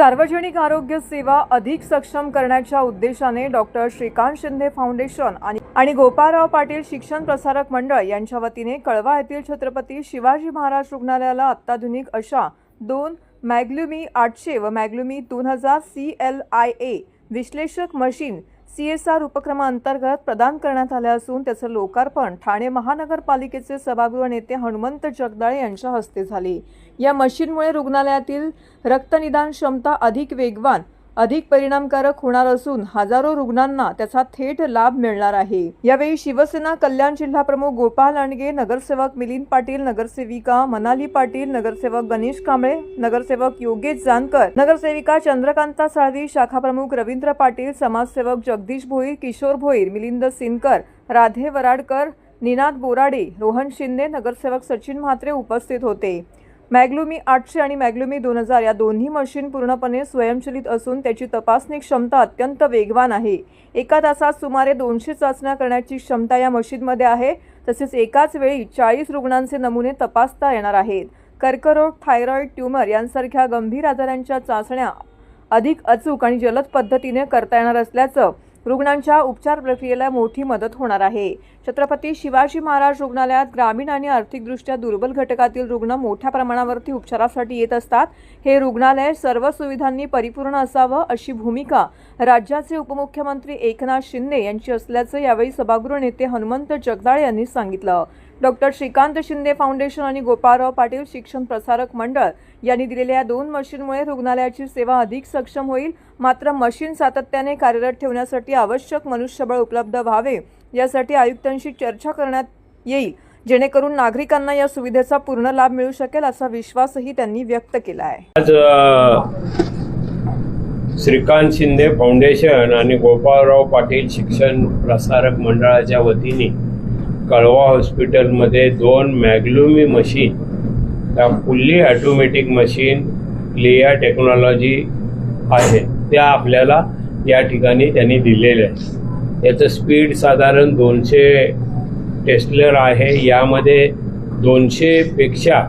सार्वजनिक आरोग्य सेवा अधिक सक्षम करण्याच्या उद्देशाने डॉक्टर श्रीकांत शिंदे फाउंडेशन आणि गोपाळराव पाटील शिक्षण प्रसारक मंडळ यांच्या वतीने कळवा येथील छत्रपती शिवाजी महाराज रुग्णालयाला अत्याधुनिक अशा 2 मॅग्ल्युमी 800 व मॅग्ल्युमी 2000 CLIA विश्लेषक मशीन CSR उपक्रमांतर्गत प्रदान करण्यात आले असून त्याचे लोकार्पण ठाणे महानगरपालिकेचे सभागृह नेते हनुमंत जगदाळे यांच्या हस्ते झाले। या मशीनमुळे रुग्णालयातील रक्तनिदान क्षमता अधिक वेगवान अधिक परिणामकारक होणार असून हजारो रुग्णांना त्याचा थेट लाभ मिळणार आहे। यावेळी शिवसेना कल्याण जिल्हा प्रमुख गोपाल लांडगे, नगरसेवक मिलिंद पाटील, नगरसेविका मनाली पाटील, नगरसेवक गणेश कांबळे, नगरसेवक योगेश जानकर, नगरसेविका चंद्रकांता साळवी, शाखा प्रमुख रवींद्र पाटील, समाजसेवक जगदीश भोईर, किशोर भोईर, मिलिंद सिनकर, राधे वराडकर, निनाद बोराडे, रोहन शिंदे, नगरसेवक सचिन म्हात्रे उपस्थित होते। मॅग्ल्युमी 800 आणि मॅग्ल्युमी 2000 या दोन्ही मशीन पूर्णपणे स्वयंचलित असून त्याची तपासणी क्षमता अत्यंत वेगवान आहे। एका तासात सुमारे 200 चाचण्या करण्याची क्षमता या मशीनमध्ये आहे। तसेच एकाच वेळी 40 रुग्णांचे नमुने तपासता येणार आहेत। कर्करोग, थायरॉइड, ट्यूमर यांसारख्या गंभीर आजारांच्या चाचण्या अधिक अचूक आणि जलद पद्धतीने करता येणार असल्याचं रुग्णांच्या उपचार प्रक्रियेला मोठी मदत होणार आहे। छत्रपती शिवाजी महाराज रुग्णालयात ग्रामीण आणि आर्थिकदृष्ट्या दुर्बल घटकातील रुग्ण मोठ्या प्रमाणावरती उपचारासाठी येत असतात। हे रुग्णालय सर्व सुविधांनी परिपूर्ण असावं अशी भूमिका राज्याचे उपमुख्यमंत्री एकनाथ शिंदे यांची असल्याचं यावेळी सभागृह नेते हनुमंत जगदाळे यांनी सांगितलं। डॉक्टर श्रीकांत शिंदे फाउंडेशन आणि गोपाळराव पाटील शिक्षण प्रसारक मंडळ यांनी दिलेल्या 2 मशीनमुळे रुग्णालयाची सेवा अधिक सक्षम होईल। मात्र मशीन सातत्याने कार्यरत ठेवण्यासाठी आवश्यक मनुष्यबळ उपलब्ध व्हावे यासाठी आयुक्तांशी चर्चा करण्यात येईल, जेणेकरून नागरिकांना या सुविधेचा पूर्ण लाभ मिळू शकेल असा विश्वासही त्यांनी व्यक्त केला आहे। आज श्रीकांत शिंदे फाउंडेशन आणि गोपाळराव पाटील शिक्षण प्रसारक मंडळाच्या वतीने कळवा हॉस्पिटलमध्ये 2 मॅग्ल्युमी मशीन, त्या फुल्ली ऑटोमॅटिक मशीन लिया टेक्नॉलॉजी आहे त्या आपल्याला या ठिकाणी त्यांनी दिलेले आहे। याचं स्पीड साधारण 200 टेस्लर आहे। यामध्ये 200 पेक्षा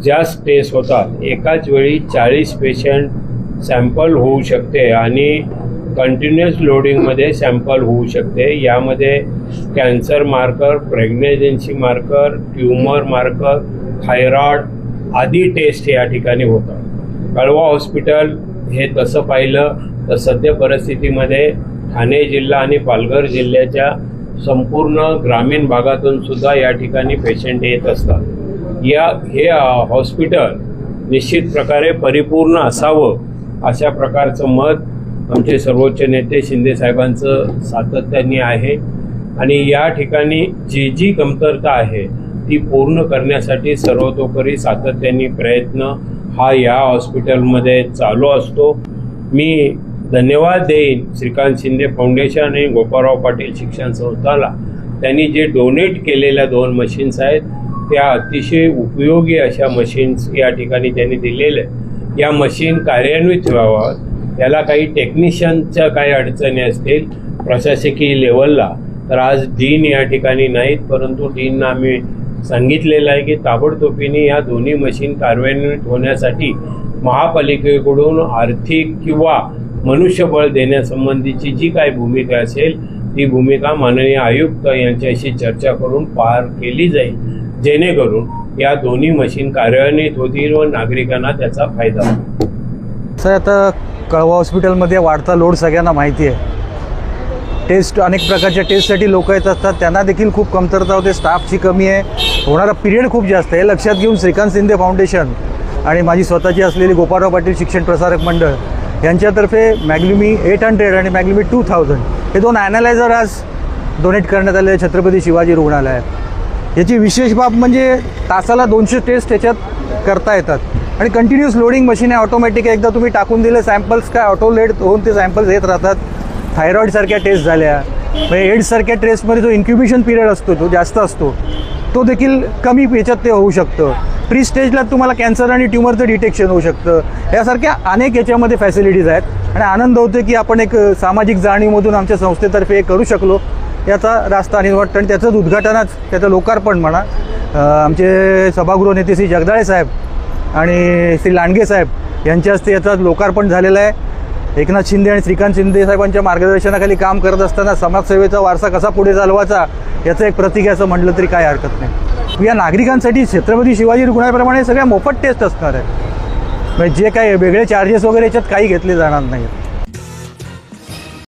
जास्त टेस्ट होतात। एकाच वेळी 40 पेशंट सॅम्पल होऊ शकते आणि कंटिन्युअस लोडिंगमध्ये सॅम्पल होऊ शकते। यामध्ये cancer marker, pregnancy marker, tumour marker, thyroid आदी टेस्ट या ठिकाणी होतात। कळवा हॉस्पिटल हे तसं पाहिलं तर सध्या परिस्थितीमध्ये ठाणे जिल्हा आणि पालघर जिल्ह्याच्या संपूर्ण ग्रामीण भागातून सुद्धा या ठिकाणी पेशंट येत असतात। हे हॉस्पिटल निश्चित प्रकारे परिपूर्ण असावं अशा प्रकारचं मत आमचे सर्वोच्च नेते शिंदे साहेबांचं सातत्याने आहे आणि या ठिकाणी जी कमतरता आहे ती पूर्ण करण्यासाठी सर्वतोपरी सातत्याने प्रयत्न हा या हॉस्पिटलमध्ये चालू असतो। मी धन्यवाद देईन श्रीकांत शिंदे फाउंडेशन आणि गोपाळराव पाटील शिक्षण संस्थाला। त्यांनी जे डोनेट केलेल्या 2 मशीन्स आहेत त्या अतिशय उपयोगी अशा मशीन्स या ठिकाणी त्यांनी दिलेल्या आहेत। या मशीन कार्यान्वित व्हाव्यात, याला काही टेक्निशियनच्या काही अडचणी असतील प्रशासकीय लेवलला तर आज डीन या ठिकाणी नाहीत, परंतु डीनना आम्ही सांगितलेलं आहे की ताबडतोबीने या दोन्ही मशीन कार्यान्वित होण्यासाठी महापालिकेकडून आर्थिक किंवा मनुष्यबळ देण्यासंबंधीची जी काही भूमिका असेल ती भूमिका माननीय आयुक्त यांच्याशी चर्चा करून पार केली जाईल, जेणेकरून या दोन्ही मशीन कार्यान्वित होतील व नागरिकांना त्याचा फायदा होईल। सर, आता कळवा हॉस्पिटलमध्ये वाढता लोड सगळ्यांना माहिती आहे। टेस्ट अनेक प्रकारच्या टेस्टसाठी लोक येत असतात, त्यांना देखील खूप कमतरता होते, स्टाफची कमी आहे, होणारा पिरियड खूप जास्त आहे। लक्षात घेऊन श्रीकांत शिंदे फाउंडेशन आणि माझी स्वतःची असलेली गोपाळराव पाटील शिक्षण प्रसारक मंडळ यांच्यातर्फे मॅग्ल्युमी 800 आणि मॅग्ल्युमी 2000 हे 2 ॲनालायझर आज डोनेट करण्यात आले छत्रपती शिवाजी रुग्णालयात। याची विशेष बाब म्हणजे तासाला 200 टेस्ट याच्यात करता येतात आणि कंटिन्युअस लोडिंग मशीन आहे, ऑटोमॅटिक आहे। एकदा तुम्ही टाकून दिले सॅम्पल्स काय ऑटो लेड होऊन ते सॅम्पल्स येत राहतात। थायरॉईडसारख्या टेस्ट झाल्या, म्हणजे एड्ससारख्या टेस्टमध्ये जो इन्क्युबेशन पिरियड असतो तो जास्त असतो, तो देखील कमी याच्यात ते होऊ शकतं। प्री स्टेजला तुम्हाला कॅन्सर आणि ट्यूमरचं डिटेक्शन होऊ शकतं। यासारख्या अनेक याच्यामध्ये फॅसिलिटीज आहेत आणि आनंद होतो की आपण एक सामाजिक जाणीवमधून आमच्या संस्थेतर्फे करू शकलो याचा रास्त आणि वाटतं। आणि त्याचंच उद्घाटनच त्याचं लोकार्पण म्हणा आमचे सभागृह नेते श्री जगदाळे साहेब आणि श्री लांडगे साहेब यांच्या हस्ते याचं लोकार्पण झालेलं आहे। एकनाथ शिंदे आणि श्रीकांत शिंदे साहेबांच्या मार्गदर्शनाखाली काम करत असताना समाजसेवेचा वारसा कसा पुढे चालवायचा याचं एक प्रतीक आहे असं म्हटलं तरी काय हरकत नाही। या नागरिकांसाठी छत्रपती शिवाजी रुग्णालयाप्रमाणे सगळ्या मोफत टेस्ट असणार आहे, म्हणजे जे काही वेगळे चार्जेस वगैरे याच्यात काही घेतले जाणार नाहीत।